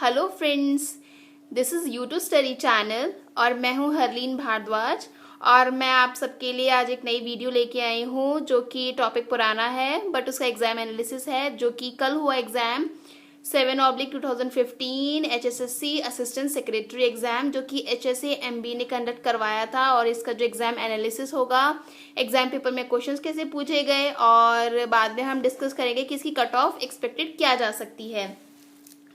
Hello friends, this is YouTube study channel और मैं हूं हरलीन भारद्वाज। और मैं आप सबके लिए आज एक नई वीडियो लेके आई हूं जो कि टॉपिक पुराना है बट उसका एग्ज़ाम एनालिसिस है, जो कि कल हुआ exam 7/2015 HSSC assistant secretary exam, जो कि HSA-MB ने कंडक्ट करवाया था। और इसका जो एग्ज़ाम एनालिसिस होगा, एग्ज़ाम पेपर में क्वेश्चंस कैसे पूछे गए और बाद में हम डिस्कस करेंगे कि इसकी कट ऑफ एक्सपेक्टेड क्या जा सकती है।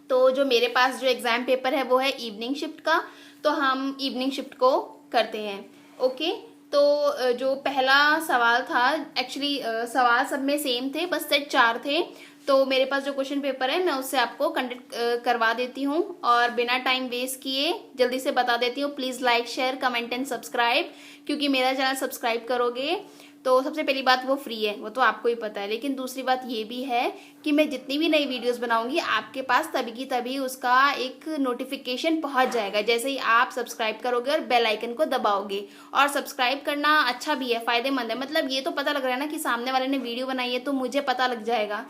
तो जो मेरे पास जो एग्ज़ाम पेपर है वो है इवनिंग शिफ्ट का, तो हम इवनिंग शिफ्ट को करते हैं। ओके, तो जो पहला सवाल था, एक्चुअली सवाल सब में सेम थे, बस सेट 4 थे। तो मेरे पास जो क्वेश्चन पेपर है मैं उससे आपको कंडक्ट करवा देती हूँ और बिना टाइम वेस्ट किए जल्दी से बता देती हूँ। Please like, share, comment and subscribe, क्योंकि मेरा चैनल सब्सक्राइब करोगे तो सबसे पहली बात वो फ्री है, वो तो आपको ही पता है। लेकिन दूसरी बात ये भी है कि मैं जितनी भी नई वीडियोस बनाऊंगी आपके पास तभी की तभी उसका एक नोटिफिकेशन पहुंच जाएगा, जैसे ही आप सब्सक्राइब करोगे और बेल आइकन को दबाओगे। और सब्सक्राइब करना अच्छा भी है, फायदेमंद है, मतलब ये तो पता लग रहा है ना कि सामने वाले ने वीडियो बनाई है, तो मुझे पता लग जाएगा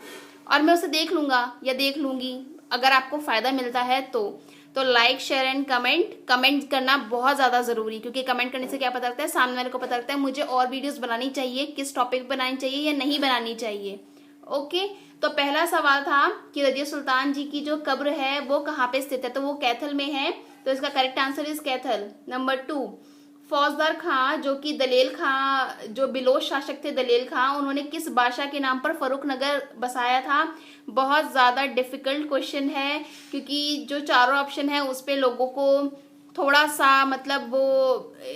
और मैं उसे देख लूंगा या देख लूंगी अगर आपको फायदा मिलता है तो लाइक, शेयर एंड कमेंट करना बहुत ज़्यादा ज़रूरी, क्योंकि कमेंट करने से क्या पता लगता है, सामने वाले को पता लगता है मुझे और वीडियोस बनानी चाहिए, किस टॉपिक बनानी चाहिए या नहीं बनानी चाहिए। ओके, तो पहला सवाल था कि रजिया सुल्तान जी की जो कब्र है वो कहाँ पे स्थित है, तो वो कैथल में है, तो इसका correct answer is Kaithal. Number 2, फौजदार खां जो कि दलेल खां, जो बिलोच शासक थे दलेल खां, उन्होंने किस बादशाह के नाम पर फर्रुख नगर बसाया था। बहुत ज़्यादा डिफिकल्ट क्वेश्चन है, क्योंकि जो चारों ऑप्शन है उस पे लोगों को थोड़ा सा मतलब वो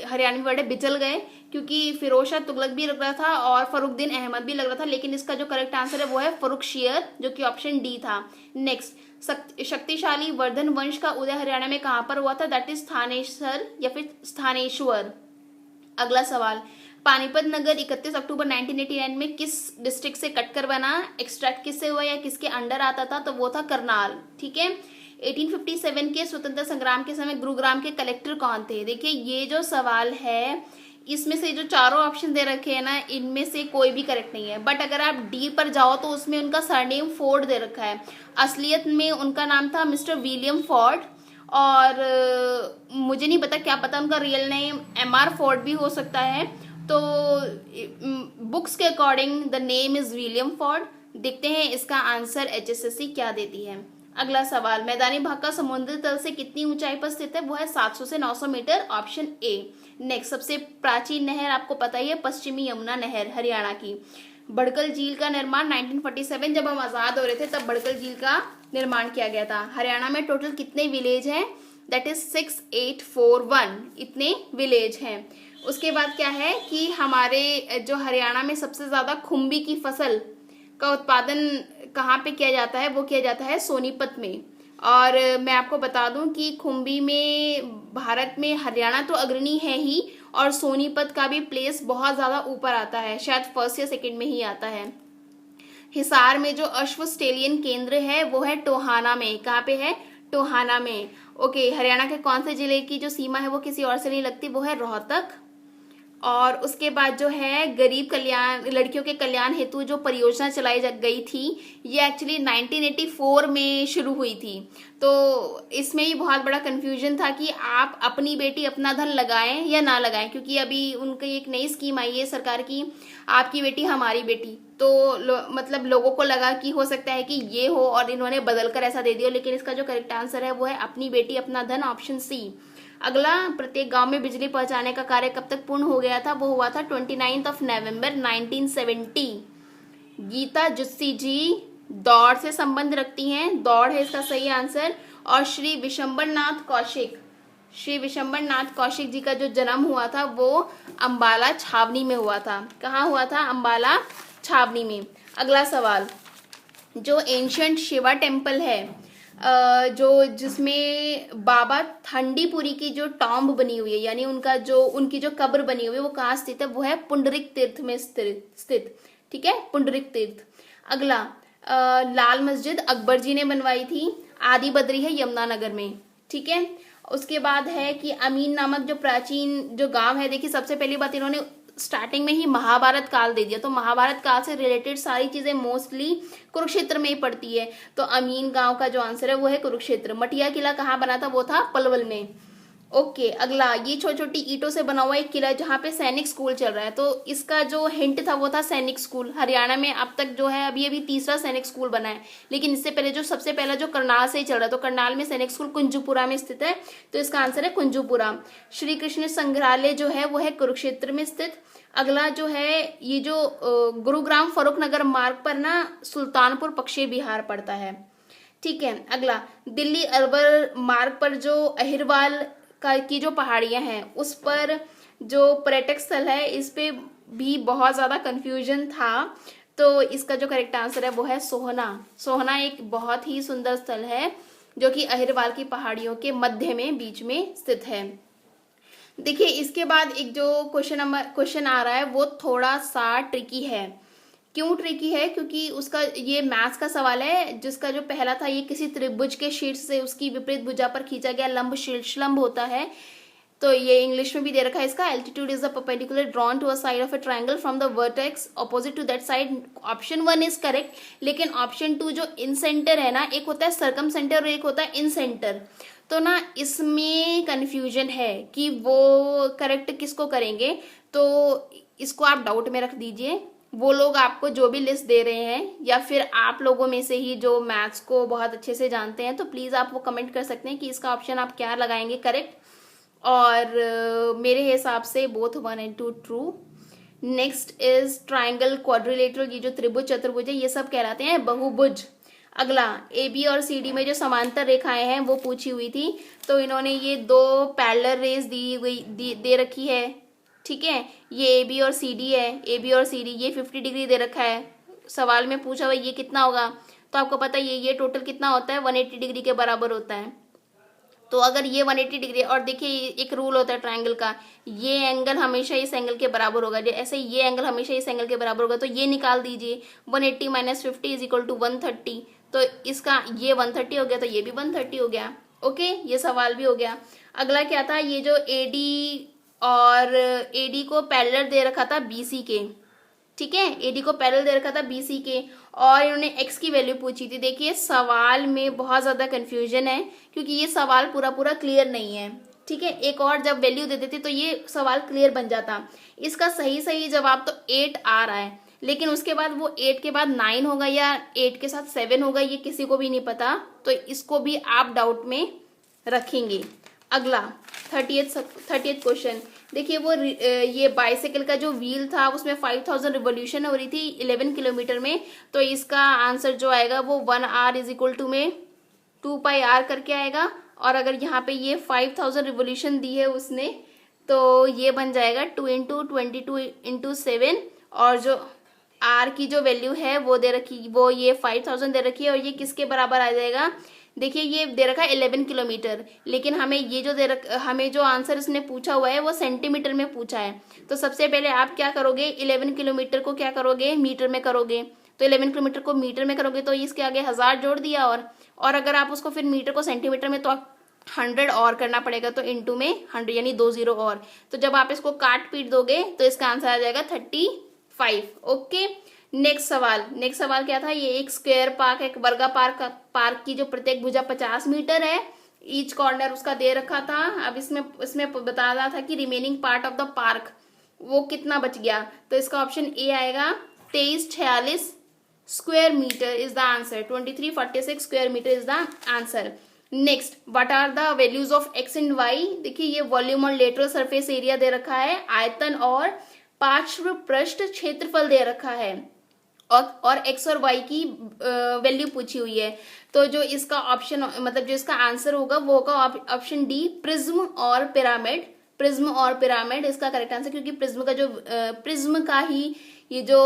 हरियाणवी वर्ड बिचल गए, क्योंकि फिरोज शाह तुगलक भी लग रहा था और फरुखदीन अहमद भी लग रहा था, लेकिन इसका जो करेक्ट आंसर है वो है फर्रुखशियर, जो कि ऑप्शन डी था। नेक्स्ट, शक्तिशाली वर्धन वंश का उदय हरियाणा में कहां पर हुआ था, दैट इज स्थानेश्वर या फिर स्थानेश्वर। अगला सवाल, पानीपत नगर 31 अक्टूबर 1989 में किस डिस्ट्रिक्ट से कटकर बना, एक्सट्रैक्ट किससे हुआ या किसके अंडर आता था, तो वो था करनाल। ठीक है। 1857 के स्वतंत्रता संग्राम के समय गुरुग्राम के कलेक्टर कौन थे। देखिए, ये जो सवाल है इसमें से जो चारों ऑप्शन दे रखे हैं ना, इनमें से कोई भी करेक्ट नहीं है, बट अगर आप डी पर जाओ तो उसमें उनका सरनेम फोर्ड दे रखा है। असलियत में उनका नाम था मिस्टर विलियम फोर्ड, और मुझे नहीं पता, क्या पता उनका रियल नेम MR फोर्ड भी हो सकता है। तो बुक्स के according the name is William Ford. देखते हैं इसका आंसर HSSC क्या देती है। अगला सवाल, मैदानी भाग का समुद्र तल से कितनी ऊंचाई पर स्थित है, वो है 700 से 900 मीटर, ऑप्शन ए। नेक्स्ट, सबसे प्राचीन नहर आपको पता ही है, पश्चिमी यमुना नहर हरियाणा की। बड़कल झील का निर्माण 1947 जब हम आजाद हो रहे थे तब बड़कल झील का निर्माण किया गया था। हरियाणा में टोटल कितने विलेज हैं, दैट इज 6841, इतने विलेज हैं। उसके बाद क्या है कि हमारे जो हरियाणा में सबसे ज्यादा खुम्बी की फसल का उत्पादन कहाँ पे किया जाता है, वो किया जाता है सोनीपत में। और मैं आपको बता दूं कि खुम्बी में भारत में हरियाणा तो अग्रणी है ही, और सोनीपत का भी प्लेस बहुत ज़्यादा ऊपर आता है, शायद फर्स्ट या सेकंड में ही आता है। हिसार में जो अश्व स्टेलियन केंद्र है वो है टोहाना में। कहाँ पे है, टोहाना में। ओके, हरियाणा के कौन से जिले की जो सीमा है वो किसी और से नहीं लगती, वो है रोहतक। और उसके बाद जो है गरीब कल्याण, लड़कियों के कल्याण हेतु जो परियोजना चलाई गई थी, ये एक्चुअली 1984 में शुरू हुई थी। तो इसमें ही बहुत बड़ा कंफ्यूजन था कि आप अपनी बेटी अपना धन लगाएं या ना लगाएं, क्योंकि अभी उनकी एक नई स्कीम आई है सरकार की, आपकी बेटी हमारी बेटी। तो मतलब लोगों को लगा कि हो सकता है कि ये हो और इन्होंने बदल कर ऐसा दे दिया, लेकिन इसका जो करेक्ट आंसर है वो है अपनी बेटी अपना धन, ऑप्शन सी। अगला, प्रत्येक गांव में बिजली पहुंचाने का कार्य कब तक पूर्ण हो गया था, वो हुआ था 29 नवंबर 1970। गीता जुस्सी जी दौड़ से संबंध रखती हैं, दौड़ है इसका सही आंसर। और श्री विशंबरनाथ कौशिक जी का जो जन्म हुआ था वो अंबाला छावनी में हुआ था। कहाँ हुआ था, अंबाला छावनी में। अगला सवाल, जो एंशियंट शिवा टेम्पल है, जो जिसमें बाबा ठंडीपुरी की जो टॉम्ब बनी हुई है, यानी उनकी जो कब्र बनी हुई है, वो कहाँ स्थित है, वो है पुंडरिक तीर्थ में स्थित। ठीक है, पुंडरिक तीर्थ। अगला, लाल मस्जिद अकबर जी ने बनवाई थी, आदि बद्री है यमुनानगर में। ठीक है। उसके बाद है कि अमीन नामक जो प्राचीन जो गांव है, देखिए सबसे पहली बात इन्होंने स्टार्टिंग में ही महाभारत काल दे दिया, तो महाभारत काल से रिलेटेड सारी चीजें मोस्टली कुरुक्षेत्र में ही पड़ती है। तो अमीन गांव का जो आंसर है वो है कुरुक्षेत्र। मटिया किला कहाँ बना था, वो था पलवल में। ओके, अगला, ये छोटी छोटी ईंटों से बना हुआ एक किला है जहाँ पे सैनिक स्कूल चल रहा है। तो इसका जो हिंट था वो था सैनिक स्कूल। हरियाणा में अब तक जो है अभी अभी तीसरा सैनिक स्कूल बना है, लेकिन इससे पहले जो सबसे पहला जो करनाल से ही चल रहा है, तो करनाल में सैनिक स्कूल कुंजपुरा में स्थित है, तो इसका आंसर है कुंजपुरा। श्री कृष्ण संग्रहालय जो है वो है कुरुक्षेत्र में स्थित। अगला जो है ये जो गुरुग्राम फरुखनगर मार्ग पर ना सुल्तानपुर पक्षी विहार पड़ता है। ठीक है, अगला, दिल्ली अलवर मार्ग पर जो अहिरवाल की जो पहाड़ियां हैं उस पर जो पर्यटक स्थल है, इस पे भी बहुत ज्यादा कंफ्यूजन था, तो इसका जो करेक्ट आंसर है वो है सोहना। सोहना एक बहुत ही सुंदर स्थल है जो कि अहिरवाल की पहाड़ियों के मध्य में बीच में स्थित है। देखिए, इसके बाद एक जो क्वेश्चन आ रहा है वो थोड़ा सा ट्रिकी है। क्यों ट्रिकी है? क्योंकि उसका ये मैथ्स का सवाल है, जिसका जो पहला था, ये किसी त्रिभुज के शीर्ष से उसकी विपरीत भुजा पर खींचा गया लंब शीर्षलंब होता है। तो ये इंग्लिश में भी दे रखा है इसका, altitude is the perpendicular drawn to a side of a triangle from the vertex opposite to that side. Option 1 is correct, लेकिन ऑप्शन 2 जो इन सेंटर है ना, एक होता है सर्कम सेंटर और एक होता है इन सेंटर, तो ना इसमें कंफ्यूजन है कि वो करेक्ट किसको करेंगे। तो इसको आप डाउट में रख दीजिए। वो लोग आपको जो भी लिस्ट दे रहे हैं, या फिर आप लोगों में से ही जो मैथ्स को बहुत अच्छे से जानते हैं, तो प्लीज आप वो कमेंट कर सकते हैं कि इसका ऑप्शन आप क्या लगाएंगे करेक्ट। और मेरे हिसाब से both 1 and 2 true. Next is triangle, quadrilateral, ये जो त्रिभुज चतुर्भुज है ये सब कहलाते हैं बहुभुज। अगला, ए बी और सी डी में जो समांतर रेखाएं हैं वो पूछी हुई थी, तो इन्होंने ये 2 पैरेलल रेज दे रखी है। ठीक है, ये ए बी और सी डी है, ए बी और सी डी, ये 50 डिग्री दे रखा है। सवाल में पूछा हुआ ये कितना होगा, तो आपको पता है ये टोटल कितना होता है, 180 डिग्री के बराबर होता है। तो अगर ये 180 डिग्री, और देखिए एक रूल होता है ट्रायंगल का, ये एंगल हमेशा इस एंगल के बराबर होगा, ऐसे ये एंगल हमेशा इस एंगल के बराबर होगा, तो ये निकाल दीजिए, 180 - 50 = 130। तो इसका ये 130 हो गया, तो ये भी 130 हो गया। ओके, ये सवाल भी हो गया। अगला क्या था, ये जो एडी और एडी को पैरेलल दे रखा था बीसी के। ठीक है, एडी को पैरेलल दे रखा था बीसी के, और इन्होंने एक्स की वैल्यू पूछी थी। देखिए, सवाल में बहुत ज्यादा कंफ्यूजन है, क्योंकि ये सवाल पूरा पूरा क्लियर नहीं है। ठीक है, एक और जब वैल्यू दे देते तो ये सवाल क्लियर बन जाता। इसका सही जवाब तो 8 आ रहा है, लेकिन उसके बाद वो 8 के बाद 9 होगा या 8 के साथ 7 होगा, ये किसी को भी नहीं पता, तो इसको भी आप डाउट में रखेंगे। अगला 30th क्वेश्चन, देखिए वो ये बाइसाइकिल का जो व्हील था उसमें 5000 रिवोल्यूशन हो रही थी 11 किलोमीटर में, तो इसका आंसर जो आएगा वो 1 hour = में 2 pi r करके आएगा। और अगर यहाँ पे ये 5000 रिवोल्यूशन दी है उसने, तो ये बन जाएगा 2 × 22 × 7, और जो r की जो वैल्यू है वो दे रखी, वो ये 5000 दे रखी है, और ये किसके बराबर आ जाएगा। देखिए, ये दे रखा है 11 किलोमीटर, लेकिन हमें ये जो हमें जो आंसर इसने पूछा हुआ है वो सेंटीमीटर में पूछा है। तो सबसे पहले आप क्या करोगे, 11 किलोमीटर को क्या करोगे, मीटर में करोगे। तो 11 किलोमीटर को मीटर में करोगे तो इसके आगे 1000 जोड़ दिया, और अगर आप उसको फिर मीटर को सेंटीमीटर में, तो आप 100 और करना पड़ेगा, तो इंटू में 100 यानी 2 0 और। तो जब आप इसको काट पीट दोगे तो इसका आंसर आ जाएगा 35। ओके, नेक्स्ट सवाल क्या था, ये एक स्क्वायर पार्क, एक वर्गा पार्क की जो प्रत्येक भुजा 50 मीटर है, ईच कॉर्नर उसका दे रखा था। अब इसमें बता रहा था कि remaining part of the park वो कितना बच गया, तो इसका ऑप्शन ए आएगा 2346 square metre is the answer. 2346 square metre is the answer. Next, what are the values of x and y. देखिए, ये वॉल्यूम और लेटरल सरफेस एरिया दे रखा है, आयतन और पार्श्व पृष्ठ क्षेत्रफल दे रखा है, और एक्स और वाई की वैल्यू पूछी हुई है। तो जो इसका ऑप्शन, मतलब जो इसका आंसर होगा वो होगा ऑप्शन डी, प्रिज्म और पिरामिड इसका करेक्ट आंसर, क्योंकि प्रिज्म का ही ये जो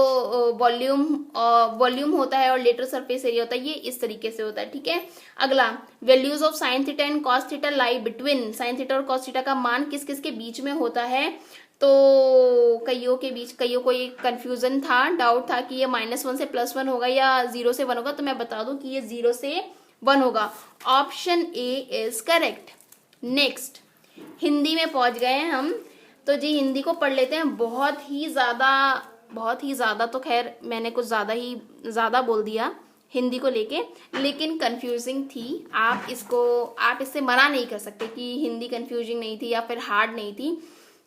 वॉल्यूम होता है और लेटरल सरफेस एरिया होता है, ये इस तरीके से होता है। ठीक है, अगला, values of sine theta and cos theta lie between. Sine theta और कॉस थीटा का मान किस किस के बीच में होता है, तो कईयों को ये कंफ्यूजन था, डाउट था कि ये -1 से +1 होगा या 0 से 1 होगा, तो मैं बता दूं कि ये 0 से 1 होगा। Option A is correct. Next, Hindi में पहुंच गए हैं हम। तो जी हिंदी को पढ़ लेते हैं। बहुत ही ज़्यादा तो खैर मैंने कुछ ज़्यादा बोल दिया हिंदी को लेके, लेकिन कंफ्यूजिंग थी। आप इससे मना नहीं कर सकते कि हिंदी कंफ्यूजिंग नहीं थी या फिर हार्ड नहीं थी।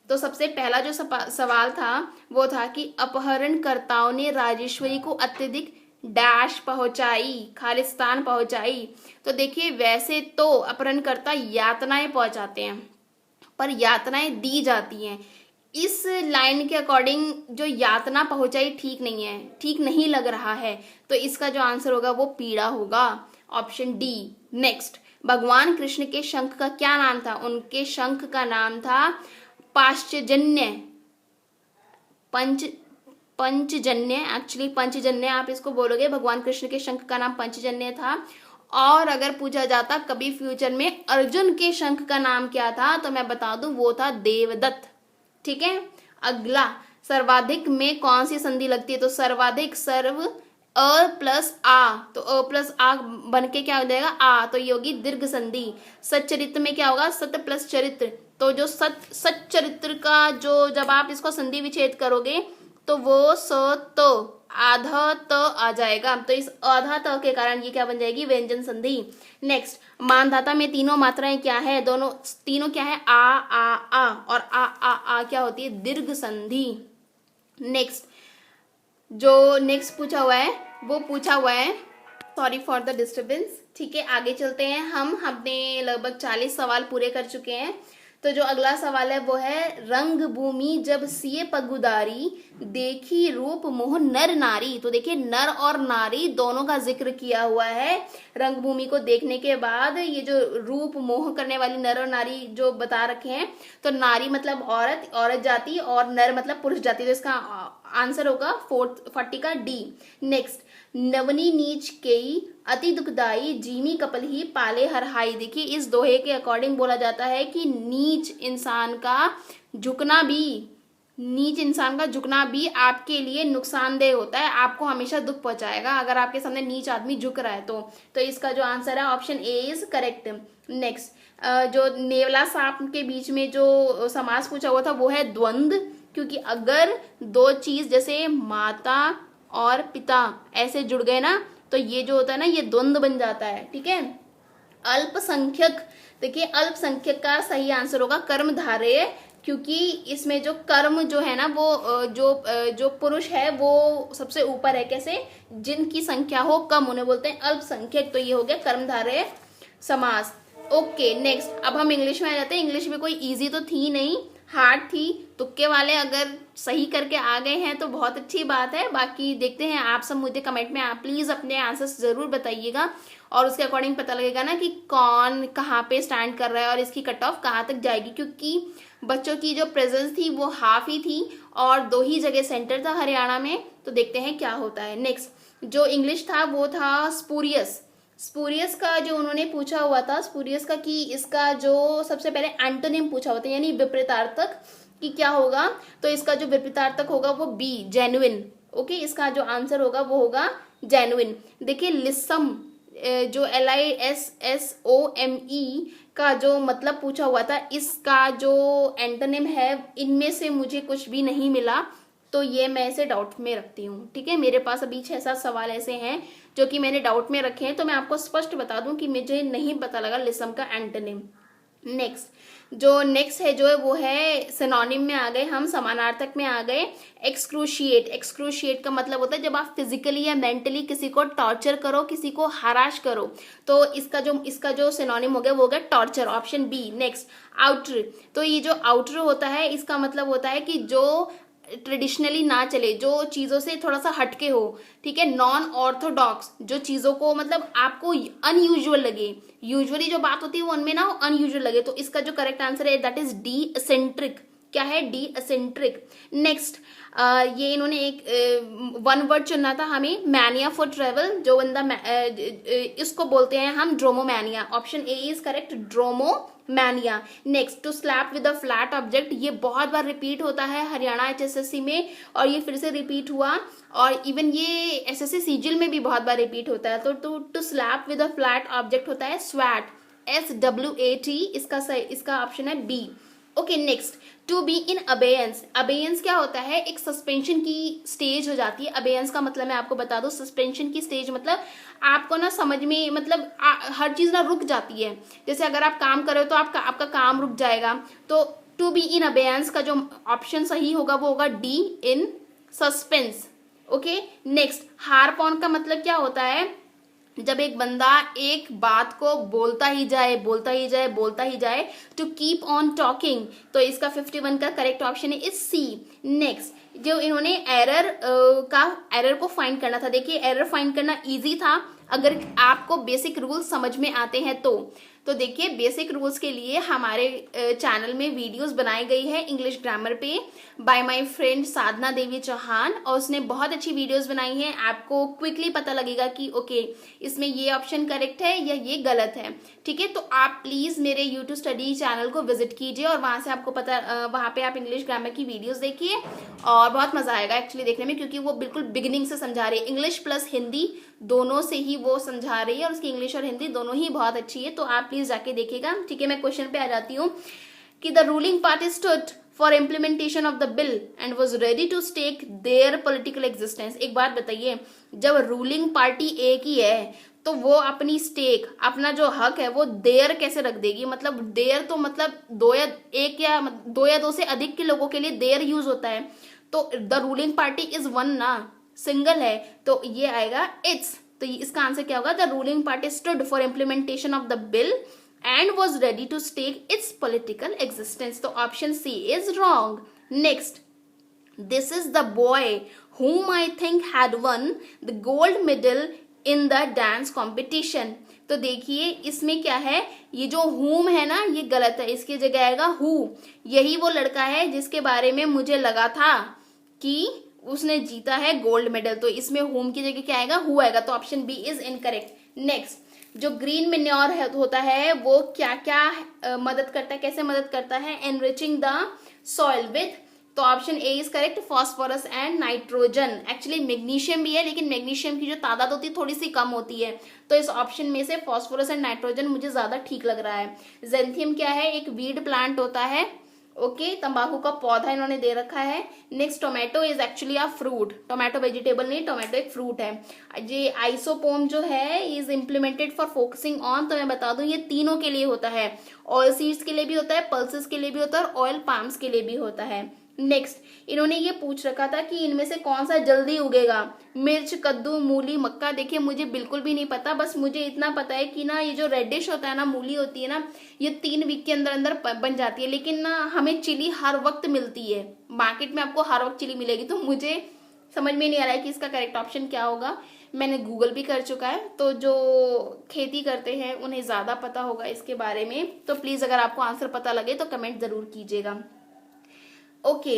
तो सबसे पहला जो सवाल था वो था कि अपहरणकर्ताओं ने राजेश्वरी को अत्यधिक डैश पहुंचाई, खालिस्तान पहुंचाई। तो देखिए वैसे तो अपहरणकर्ता यातनाएं पहुंचाते हैं, पर यातनाएं दी जाती हैं। इस लाइन के अकॉर्डिंग जो यातना पहुंचाई ठीक नहीं है, ठीक नहीं लग रहा है। तो इसका जो आंसर होगा वो पीड़ा होगा, ऑप्शन डी। नेक्स्ट, भगवान कृष्ण के शंख का क्या नाम था? उनके शंख का नाम था पांचजन्य, पंचजन्य, एक्चुअली पंचजन्य आप इसको बोलोगे। भगवान कृष्ण के शंख का नाम पंचजन्य था। और अगर पूछा जाता कभी फ्यूचर में अर्जुन के शंख का नाम क्या था, तो मैं बता दूं वो था देवदत्त। ठीक है। अगला, सर्वाधिक में कौन सी संधि लगती है? तो सर्वाधिक सर्व अ प्लस आ, तो अ प्लस आ बन के क्या हो जाएगा? आ, तो ये होगी दीर्घ संधि। सच्चरित्र में क्या होगा? सत प्लस चरित्र, तो जो सच्चरित्र का जो जब आप इसको संधि विच्छेद करोगे तो वो स त आधा त आ जाएगा। तो इस आधा त के कारण ये क्या बन जाएगी? व्यंजन संधि। नेक्स्ट, मानधाता में तीनों मात्राएं क्या है? तीनों क्या है? आ और आ क्या होती है? दीर्घ संधि। नेक्स्ट, जो नेक्स्ट पूछा हुआ है वो पूछा हुआ है, सॉरी फॉर द डिस्टर्बेंस। ठीक है, आगे चलते हैं। हमने लगभग 40 सवाल पूरे कर चुके हैं। तो जो अगला सवाल है वो है, रंग भूमि जब सिए पगुदारी, देखी रूप मोह नर नारी। तो देखिए नर और नारी दोनों का जिक्र किया हुआ है। रंग भूमि को देखने के बाद ये जो रूप मोह करने वाली नर और नारी जो बता रखे हैं, तो नारी मतलब औरत जाति और नर मतलब पुरुष जाति। तो इसका आंसर होगा 40 का डी। नेक्स्ट, नवनी नीच केई अति दुखदाई, जीमी कपल ही पाले हरहाई। देखिए इस दोहे के अकॉर्डिंग बोला जाता है कि नीच इंसान का झुकना भी आपके लिए नुकसानदेह होता है, आपको हमेशा दुख पहुंचाएगा अगर आपके सामने नीच आदमी झुक रहा है। तो इसका जो आंसर है option A is correct. Next, जो नेवला सांप के बीच में जो समास पूछा हुआ था वो है द्वंद्व, क्योंकि अगर दो चीज जैसे माता और पिता ऐसे जुड़ गए ना, तो ये जो होता है ना ये द्वंद्व बन जाता है। ठीक है। अल्पसंख्यक, देखिए अल्पसंख्यक का सही आंसर होगा कर्मधारय, क्योंकि इसमें जो कर्म जो है ना वो जो पुरुष है वो सबसे ऊपर है। कैसे? जिनकी संख्या हो कम उन्हें बोलते हैं अल्पसंख्यक। तो ये हो गया कर्मधारय समास। ओके, नेक्स्ट, अब हम इंग्लिश में आ जाते हैं। इंग्लिश में कोई इजी तो थी नहीं, हार्ड थी। तुक्के वाले अगर सही करके आ गए हैं तो बहुत अच्छी बात है। बाकी देखते हैं, आप सब मुझे कमेंट में आप प्लीज अपने आंसर्स जरूर बताइएगा, और उसके अकॉर्डिंग पता लगेगा ना कि कौन कहाँ पे स्टैंड कर रहा है और इसकी कट ऑफ कहाँ तक जाएगी। क्योंकि बच्चों की जो प्रेजेंस थी वो हाफ ही थी और 2 ही जगह सेंटर था हरियाणा में। तो देखते हैं क्या होता है। नेक्स्ट, जो इंग्लिश था वो था स्पूरियस का जो उन्होंने पूछा हुआ था, स्पूरियस का कि इसका जो सबसे पहले एंटोनिम पूछा हुआ था, यानी विपरीतार्थक कि क्या होगा। तो इसका जो विपरीतार्थक होगा वो बी, जेन्युइन। ओके, इसका जो आंसर होगा वो होगा जेन्युइन। देखिए लिसम, जो LISSOME का जो मतलब पूछा हुआ था, इसका जो एंटोनिम है इनमें से मुझे कुछ भी नहीं मिला, तो ये मैं इसे डाउट में रखती हूँ। ठीक है, मेरे पास अभी 6-7 सवाल ऐसे हैं जो कि मैंने डाउट में रखे हैं, तो मैं आपको स्पष्ट बता दूं कि मुझे नहीं पता लगा लिसम का एंटोनिम। नेक्स्ट, जो नेक्स्ट है जो है वो है सिनोनिम में आ गए हम, समानार्थक में आ गए। एक्सक्रूशिएट का मतलब होता है जब आप फिजिकली या मेंटली किसी को टॉर्चर करो, किसी को हराश करो। तो इसका जो सिनोनिम हो गया वो हो गया torture, option B. Next, outer, तो ये जो आउटर होता है इसका मतलब होता है कि जो ट्रेडिशनली ना चले, जो चीजों से थोड़ा सा हटके हो। ठीक है, नॉन ऑर्थोडॉक्स, जो चीजों को मतलब आपको अनयूजुअल लगे, यूजुअली जो बात होती है वो उनमें ना अनयूजुअल लगे। तो इसका जो करेक्ट आंसर है दैट इज डी, एसेंट्रिक। क्या है? D, eccentric. नेक्स्ट, ये इन्होंने एक वन वर्ड चुनना था हमें, मैनिया फॉर ट्रेवल, जो बंदा इसको बोलते हैं हम dromomania. Option A is correct, dromomania. Next, to slap with a flat object, ये बहुत बार रिपीट होता है हरियाणा HSSC में, और ये फिर से रिपीट हुआ, और इवन ये SSC सीजिल में भी बहुत बार रिपीट होता है। तो to slap with a flat object होता है स्वैट, SWAT। इसका ऑप्शन है B. Okay next, to be in abeyance. Abeyance क्या होता है, एक सस्पेंशन की स्टेज हो जाती है। अबेयंस का मतलब मैं आपको बता दूं, सस्पेंशन की स्टेज मतलब आपको ना समझ में, मतलब हर चीज ना रुक जाती है। जैसे अगर आप काम कर रहे हो तो आपका काम रुक जाएगा। तो टू बी इन अबेयंस का जो ऑप्शन सही होगा वो होगा D, in suspense. Okay next, harp on का मतलब क्या होता है, जब एक बंदा एक बात को बोलता ही जाए बोलता ही जाए बोलता ही जाए, टू कीप ऑन टॉकिंग। तो इसका 51 का करेक्ट ऑप्शन है इज सी। नेक्स्ट, जो इन्होंने एरर को फाइंड करना था, देखिए एरर फाइंड करना इजी था अगर आपको बेसिक रूल्स समझ में आते हैं तो देखिए बेसिक रूल्स के लिए हमारे चैनल में वीडियोस बनाई गई है इंग्लिश ग्रामर पे बाय माय फ्रेंड साधना देवी चौहान, और उसने बहुत अच्छी वीडियोस बनाई हैं। आपको क्विकली पता लगेगा कि ओके इसमें ये ऑप्शन करेक्ट है या ये गलत है। ठीक है, तो आप प्लीज मेरे यूट्यूब स्टडी चैनल को विजिट कीजिए और वहां से आपको वहां पे आप इंग्लिश ग्रामर की वीडियोस देखिए और बहुत मजा आएगा एक्चुअली देखने में, क्योंकि वो बिल्कुल बिगिनिंग से समझा रही है, इंग्लिश प्लस हिंदी दोनों से ही वो समझा रही है, और उसकी इंग्लिश और हिंदी दोनों ही बहुत अच्छी है। तो आप प्लीज जाके देखिएगा। ठीक है, मैं क्वेश्चन पे आ जाती हूँ कि the ruling party stood for implementation of the bill and was ready to stake their political existence. एक बात बताइए, जब रूलिंग पार्टी एक ही है तो वो अपनी स्टेक, अपना जो हक है वो देयर कैसे रख देगी। मतलब देयर तो मतलब दो या दो से अधिक के लोगों के लिए देयर यूज होता है, तो the ruling party is one ना, सिंगल है, तो ये आएगा इट्स। तो इसका आंसर क्या होगा, the ruling party stood for implementation of the bill and was ready to stake its political existence. तो option C is wrong. Next, this is the boy whom I think had won the gold medal in the dance competition. तो देखिए इसमें क्या है, ये जो whom है ना ये गलत है, इसकी जगह आएगा who। यही वो लड़का है जिसके बारे में मुझे लगा था कि उसने जीता है गोल्ड मेडल, तो इसमें whom की जगह क्या आएगा, who आएगा। तो option B is incorrect. Next, जो ग्रीन मेन्योर होता है वो क्या क्या मदद करता है, कैसे मदद करता है, एनरिचिंग द सॉइल विद। तो option A is correct, phosphorus and nitrogen. Actually magnesium भी है लेकिन मैग्नीशियम की जो तादाद होती है थोड़ी सी कम होती है, तो इस ऑप्शन में से फॉस्फोरस एंड नाइट्रोजन मुझे ज्यादा ठीक लग रहा है। जेंथियम क्या है, एक वीड प्लांट होता है। ओके, तंबाकू का पौधा इन्होंने दे रखा है। Next, tomato is actually a fruit, tomato vegetable नहीं, टोमेटो एक फ्रूट है। ये आइसोपोम जो है is implemented for focusing on, तो मैं बता दूं ये तीनों के लिए होता है, ऑयल सीड्स के लिए भी होता है, पल्सेस के लिए भी होता है और ऑयल पाम्स के लिए भी होता है। नेक्स्ट, इन्होंने ये पूछ रखा था कि इनमें से कौन सा जल्दी उगेगा, मिर्च, कद्दू, मूली, मक्का। देखिए मुझे बिल्कुल भी नहीं पता, बस मुझे इतना पता है कि ना ये जो रेडिश होता है ना, मूली होती है ना, ये 3 वीक के अंदर अंदर बन जाती है, लेकिन ना हमें चिली हर वक्त मिलती है, मार्केट में आपको हर वक्त चिली मिलेगी। तो मुझे समझ में नहीं आ रहा है कि इसका करेक्ट ऑप्शन क्या होगा। मैंने गूगल भी कर चुका है, तो जो खेती करते हैं उन्हें ज्यादा पता होगा इसके बारे में। तो प्लीज अगर आपको आंसर पता लगे तो कमेंट जरूर कीजिएगा। ओके,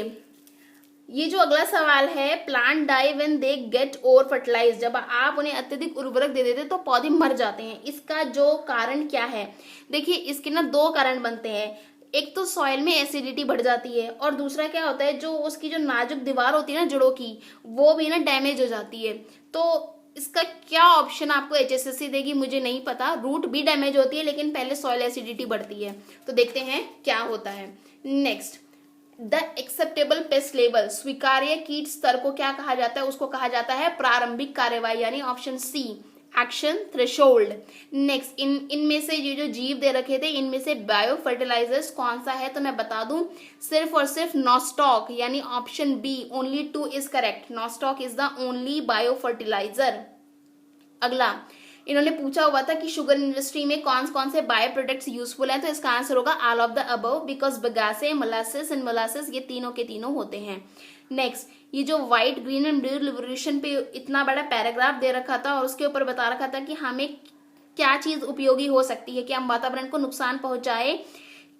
ये जो अगला सवाल है, plant die when they get over fertilise. जब आप उन्हें अत्यधिक उर्वरक दे देते तो पौधे मर जाते हैं, इसका जो कारण क्या है। देखिए इसके ना 2 कारण बनते हैं, एक तो सॉइल में एसिडिटी बढ़ जाती है और दूसरा क्या होता है, जो उसकी जो नाजुक दीवार होती है ना जड़ों की, वो भी ना डैमेज हो जाती है। तो इसका क्या ऑप्शन आपको HSSC देगी मुझे नहीं पता। रूट भी डैमेज होती है लेकिन पहले सॉइल एसिडिटी बढ़ती है, तो देखते हैं क्या होता है। Next, the acceptable paste level, स्वीकार्य कीट स्तर को क्या कहा जाता है, उसको कहा जाता है प्रारंभिक कार्यवाही, यानी option C action threshold. Next, इनमें से ये जो जीव दे रखे थे इनमें से बायो फर्टिलाइजर्स कौन सा है, तो मैं बता दूं सिर्फ और सिर्फ नॉस्टॉक, यानी option B only 2 is correct. Nostoc is the only biofertiliser. अगला, इन्होंने पूछा हुआ था कि शुगर इंडस्ट्री में कौन कौन से बायो प्रोडक्ट्स यूजफुल हैं, तो इसका आंसर होगा all of the above, because bagasse, molasses and molasses ये तीनों के तीनों होते हैं। नेक्स्ट, ये जो white, green and blue revolution पे इतना बड़ा पैराग्राफ दे रखा था और उसके ऊपर बता रखा था कि हमें क्या चीज उपयोगी हो सकती है, कि हम वातावरण को नुकसान पहुंचाए,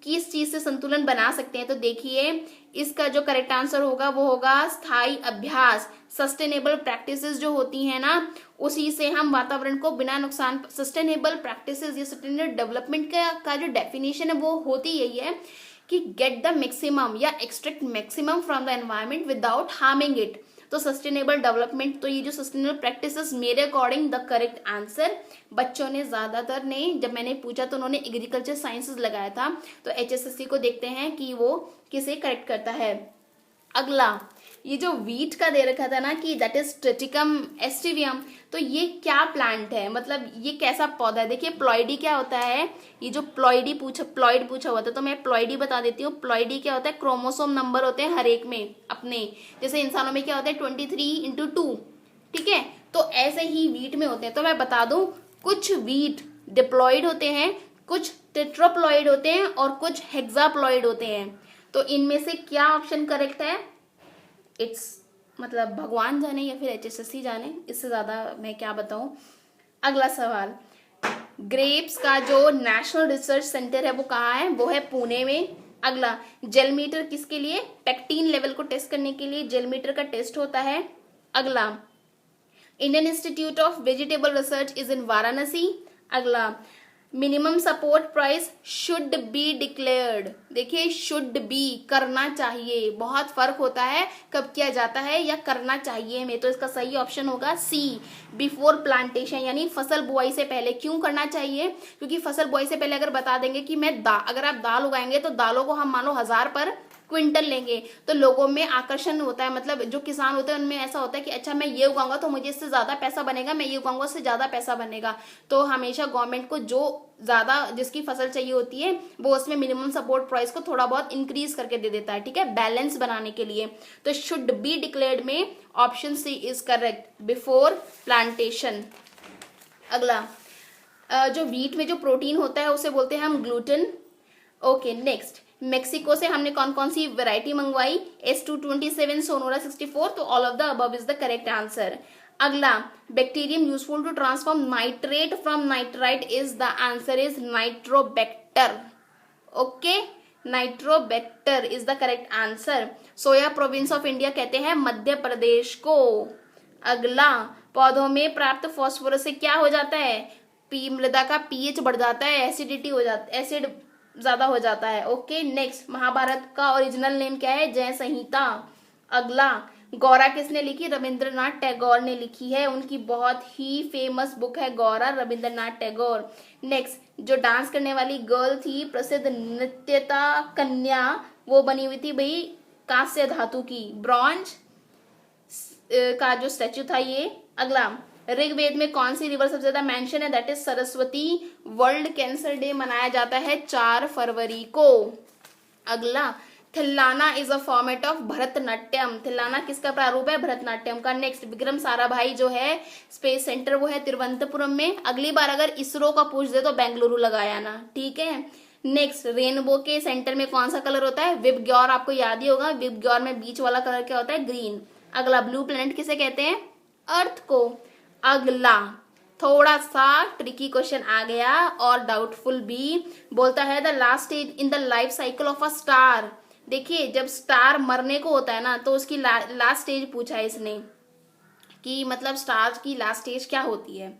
किस चीज से संतुलन बना सकते हैं। तो देखिए इसका जो करेक्ट आंसर होगा वो होगा स्थायी अभ्यास, सस्टेनेबल प्रैक्टिसेस जो होती है ना, उसी से हम वातावरण को बिना नुकसान। सस्टेनेबल प्रैक्टिसेस या सस्टेनेबल डेवलपमेंट का जो डेफिनेशन है वो होती यही है कि गेट द मैक्सिमम या extract maximum from the environment without harming it. तो सस्टेनेबल डेवलपमेंट, तो ये जो सस्टेनेबल प्रैक्टिसेस मेरे अकॉर्डिंग द करेक्ट आंसर। बच्चों ने ज्यादातर ने, जब मैंने पूछा तो उन्होंने एग्रीकल्चर साइंसेज लगाया था, तो HSSC को देखते हैं कि वो किसे करेक्ट करता है। अगला, ये जो वीट का दे रखा था ना कि दैट इज ट्रिटिकम एस्टिवियम, तो ये क्या प्लांट है, मतलब ये कैसा पौधा है। देखिए प्लॉइडी क्या होता है, ये जो प्लॉइड पूछा हुआ था, तो मैं प्लॉइडी बता देती हूँ। प्लॉइडी क्या होता है, क्रोमोसोम नंबर होते हैं हर एक में अपने, जैसे इंसानों में क्या होता है 23/2, ठीक है, तो ऐसे ही वीट में होते हैं। तो मैं बता दूं, कुछ वीट डिप्लॉइड होते हैं, कुछ टेट्राप्लॉइड होते हैं और कुछ हेक्साप्लॉइड होते हैं। तो इनमें से क्या ऑप्शन करेक्ट है, इट्स मतलब भगवान जाने या फिर HSSC जाने, इससे ज्यादा मैं क्या बताऊं। अगला सवाल, ग्रेप्स का जो नेशनल रिसर्च सेंटर है वो कहाँ है, वो है पुणे में। अगला, जेल मीटर किसके लिए, पेक्टिन लेवल को टेस्ट करने के लिए जेल मीटर का टेस्ट होता है। अगला, Indian Institute of Vegetable Research is in Varanasi. अगला, minimum support price should be declared. देखिए शुड बी, करना चाहिए, बहुत फर्क होता है कब किया जाता है या करना चाहिए में। तो इसका सही ऑप्शन होगा सी, बिफोर प्लांटेशन, यानी फसल बुआई से पहले। क्यों करना चाहिए, क्योंकि फसल बुआई से पहले अगर बता देंगे कि अगर आप दाल उगाएंगे तो दालों को हम मान लो 1000 पर क्विंटल लेंगे, तो लोगों में आकर्षण होता है, मतलब जो किसान होते हैं उनमें ऐसा होता है कि अच्छा मैं ये उगाऊंगा तो मुझे इससे ज्यादा पैसा बनेगा, मैं ये उगाऊंगा उससे ज्यादा पैसा बनेगा। तो हमेशा गवर्नमेंट को जो ज्यादा जिसकी फसल चाहिए होती है वो उसमें मिनिमम सपोर्ट प्राइस को थोड़ा बहुत इंक्रीज करके दे देता है, ठीक है, बैलेंस बनाने के लिए। तो शुड बी डिक्लेयर्ड में option C is correct, before plantation. अगला, जो व्हीट में जो प्रोटीन होता है उसे बोलते हैं हम ग्लूटेन। ओके, नेक्स्ट, मेक्सिको से हमने कौन कौन सी वैरायटी मंगवाई, S227, सोनोरा 64, तो all of the above is the correct answer. अगला, bacterium useful to transform nitrate from nitrite is the answer is Nitrobacter. Okay, Nitrobacter is the correct answer. Soya province of India कहते हैं मध्य प्रदेश को। अगला, पौधों में प्राप्त phosphorus से क्या हो जाता है, मृदा का पीएच बढ़ जाता है, एसिडिटी हो जाता है, एसिड ज्यादा हो जाता है। ओके, नेक्स्ट, महाभारत का ओरिजिनल नेम क्या है, जय संहिता। अगला, गौरा किसने लिखी, रविंद्रनाथ टैगोर ने लिखी है, उनकी बहुत ही फेमस बुक है गौरा, रविंद्रनाथ टैगोर। नेक्स्ट, जो डांस करने वाली गर्ल थी, प्रसिद्ध नृत्यता कन्या, वो बनी हुई थी भाई कांस्य धातु की, ब्रॉन्ज का जो स्टैचू था ये। अगला, ऋग्वेद में कौन सी रिवर सबसे ज्यादा मेंशन है, that is Saraswati. World Cancer Day मनाया जाता है 4 फरवरी को। अगला, Thillana is a format of Bharatanatyam, Thillana किसका प्रारूप है, भरतनाट्यम का। नेक्स्ट, विक्रम साराभाई जो है स्पेस सेंटर वो है तिरुवनंतपुरम में। अगली बार अगर इसरो का पूछ दे तो बेंगलुरु लगाया ना, ठीक है। नेक्स्ट, रेनबो के सेंटर में कौन सा कलर होता है, विबग्योर, आपको याद ही होगा, विबग्योर में बीच वाला कलर क्या होता है, ग्रीन। अगला, ब्लू प्लैनेट किसे कहते हैं, अर्थ को। अगला, थोड़ा सा ट्रिकी क्वेश्चन आ गया और डाउटफुल भी, बोलता है the last stage in the life cycle of a star. देखिए जब स्टार मरने को होता है ना तो उसकी लास्ट स्टेज पूछा है इसने कि मतलब स्टार की लास्ट स्टेज क्या होती है।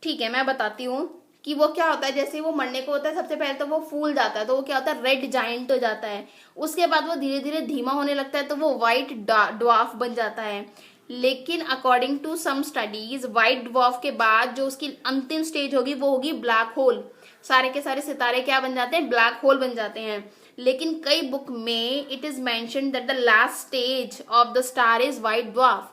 ठीक है, मैं बताती हूँ कि वो क्या होता है। जैसे वो मरने को होता है सबसे पहले तो वो फूल जाता है, तो वो क्या होता है, रेड जायंट हो जाता है। उसके बाद वो धीरे धीरे धीमा होने लगता है तो वो व्हाइट ड्वार्फ बन जाता है। लेकिन according to some studies white dwarf के बाद जो उसकी अंतिम स्टेज होगी वो होगी ब्लैक होल। सारे के सारे सितारे क्या बन जाते हैं, ब्लैक होल बन जाते हैं। लेकिन कई बुक में it is mentioned that the last stage of the star is white dwarf.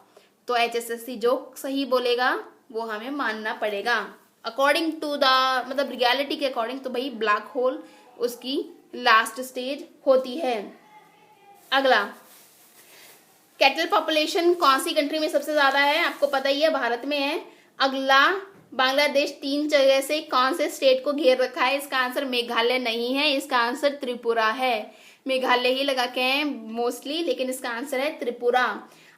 तो HSSC जो सही बोलेगा वो हमें मानना पड़ेगा अकॉर्डिंग टू द मतलब रियलिटी के अकॉर्डिंग। तो भाई ब्लैक होल उसकी लास्ट स्टेज होती है। अगला, कैटल पॉपुलेशन कौन सी कंट्री में सबसे ज्यादा है, आपको पता ही है भारत में है। अगला, बांग्लादेश 3 जगह से कौन से स्टेट को घेर रखा है, इसका आंसर मेघालय नहीं है, इसका आंसर त्रिपुरा है। मेघालय ही लगा के हैं मोस्टली, लेकिन इसका आंसर है त्रिपुरा।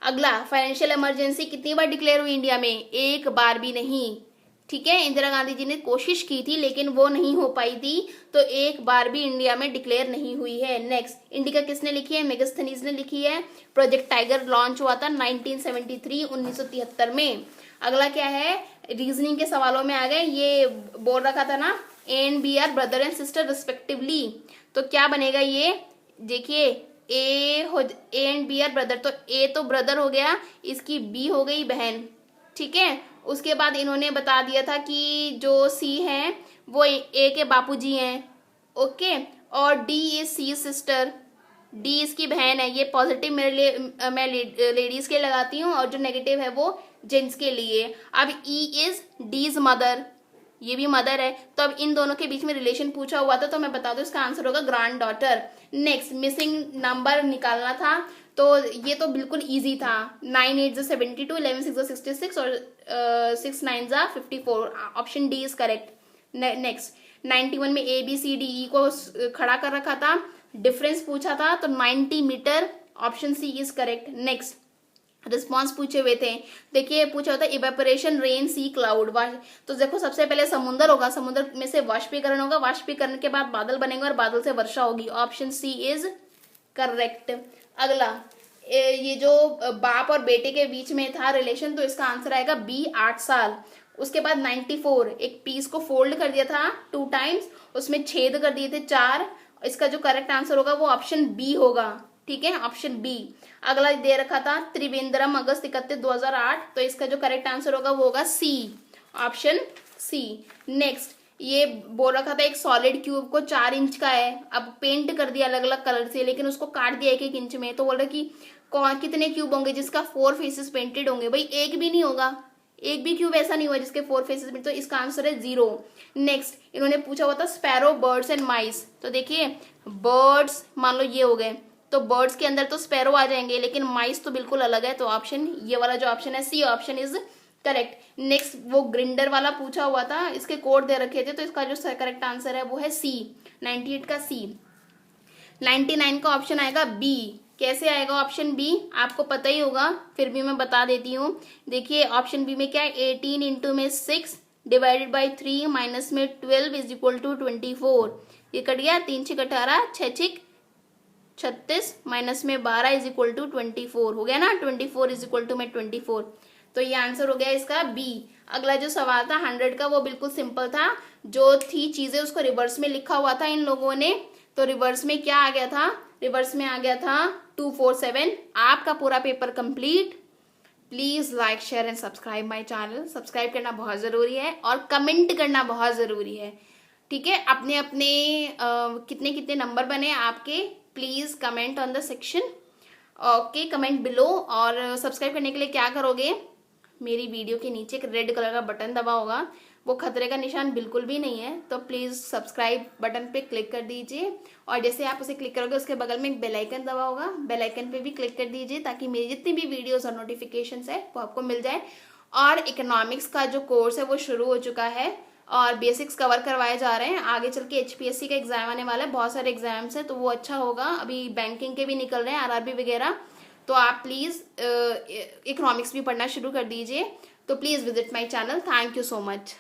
अगला, फाइनेंशियल इमरजेंसी कितनी बार डिक्लेयर हुई इंडिया में, एक बार भी नहीं। ठीक है, इंदिरा गांधी जी ने कोशिश की थी लेकिन वो नहीं हो पाई थी, तो एक बार भी इंडिया में डिक्लेयर नहीं हुई है। नेक्स्ट, इंडिका किसने लिखी है, मेगास्थनीज ने लिखी है। प्रोजेक्ट टाइगर लॉन्च हुआ था 1973 में। अगला क्या है, रीजनिंग के सवालों में आ गए, ये बोल रखा था ना, A and B are brother and sister respectively, तो क्या बनेगा ये, देखिए A and B are brother, तो ए तो ब्रदर हो गया, इसकी बी हो गई बहन, ठीक है। उसके बाद इन्होंने बता दिया था कि जो सी है वो ए के बापूजी हैं, ओके। और D is C sister, D इसकी बहन है। ये पॉजिटिव मेरे लिए मैं लेडीज के लगाती हूँ और जो नेगेटिव है वो जेंट्स के लिए। अब ई इज डीज मदर, ये भी मदर है। तो अब इन दोनों के बीच में रिलेशन पूछा हुआ था तो मैं बता दूं इसका आंसर होगा grand daughter. Next missing number निकालना था, तो ये तो बिल्कुल इजी था। 9 8 72, 11 6 66 और 6 9 54। Option D is correct. Next 91 में A B C D E को खड़ा कर रखा था, डिफरेंस पूछा था तो 90 metre, option C is correct. Next response पूछे हुए थे, देखिए पूछा होता है इवेपोरेशन, रेन, सी, क्लाउड। तो देखो सबसे पहले समुद्र होगा, समुद्र में से वाष्पीकरण होगा, वाष्पीकरण के बाद बादल बनेंगे और बादल से वर्षा होगी, ऑप्शन सी इज करेक्ट। अगला ये जो बाप और बेटे के बीच में था रिलेशन, तो इसका आंसर आएगा बी 8 साल। उसके बाद 94 एक पीस को फोल्ड कर दिया था 2 टाइम्स, उसमें छेद कर दिए थे 4। इसका जो करेक्ट आंसर होगा वो ऑप्शन बी होगा, ठीक है, ऑप्शन बी। अगला दे रखा था त्रिवेंद्रम अगस्त 31 2008, तो इसका जो करेक्ट आंसर होगा वो होगा सी, ऑप्शन सी। नेक्स्ट ये बोल रखा था एक सॉलिड क्यूब को 4 इंच का है, अब पेंट कर दिया अलग अलग कलर से, लेकिन उसको काट दिया 1 इंच में, तो बोल रहा कि कौन कितने क्यूब होंगे जिसका 4 फेसेस पेंटेड होंगे। भाई एक भी नहीं होगा, एक भी क्यूब ऐसा नहीं हुआ जिसके 4 फेसेस पेंटेड, तो इसका आंसर है 0। नेक्स्ट इन्होंने पूछा हुआ था स्पैरो, बर्ड्स एंड माइस, तो देखिए बर्ड्स मान लो ये हो गए, तो बर्ड्स के अंदर तो स्पैरो आ जाएंगे, लेकिन माइस तो बिल्कुल अलग है, तो ऑप्शन ये वाला जो ऑप्शन है C option is correct. Next वो ग्रिंडर वाला पूछा हुआ था, इसके कोड दे रखे थे, तो इसका जो करेक्ट आंसर है वो है सी, 98 का सी। 99 का ऑप्शन आएगा बी। कैसे आएगा ऑप्शन बी आपको पता ही होगा, फिर भी मैं बता देती हूँ। देखिए ऑप्शन बी में क्या है, 18 इंटू में 6 डिवाइडेड बाई 3 माइनस में 12 इज इक्वल टू 24। ये कट गया, 3 6 18, 6 6 36 माइनस में 12 इज इक्वल टू 24 हो गया ना, 24 इज इक्वल टू में 24, तो ये आंसर हो गया इसका बी। अगला जो सवाल था 100 का वो बिल्कुल सिंपल था, जो थी चीजें उसको रिवर्स में लिखा हुआ था इन लोगों ने, तो रिवर्स में क्या आ गया था, रिवर्स में आ गया था 247। आपका पूरा paper complete. Please like share and subscribe my channel, subscribe करना बहुत जरूरी है और कमेंट करना बहुत जरूरी है, ठीक है। अपने अपने कितने कितने नंबर बने आपके, please comment on the section, okay, comment below. और सब्सक्राइब करने के लिए क्या करोगे, मेरी वीडियो के नीचे एक रेड कलर का बटन दबा होगा, वो खतरे का निशान बिल्कुल भी नहीं है, तो प्लीज सब्सक्राइब बटन पे क्लिक कर दीजिए। और जैसे आप उसे क्लिक करोगे उसके बगल में एक बेल आइकन दबा होगा, बेल आइकन पे भी क्लिक कर दीजिए ताकि मेरी जितनी भी वीडियोस और नोटिफिकेशंस है वो आपको मिल जाए। और इकोनॉमिक्स का जो कोर्स है वो शुरू हो चुका है और बेसिक्स कवर करवाए जा रहे हैं। आगे चल के HPSC का एग्जाम आने वाला है, बहुत सारे एग्जाम्स हैं, तो वो अच्छा होगा। अभी बैंकिंग के भी निकल रहे हैं, RRB वगैरह, तो आप प्लीज़ इकोनॉमिक्स भी पढ़ना शुरू कर दीजिए। तो please visit my channel. Thank you so much.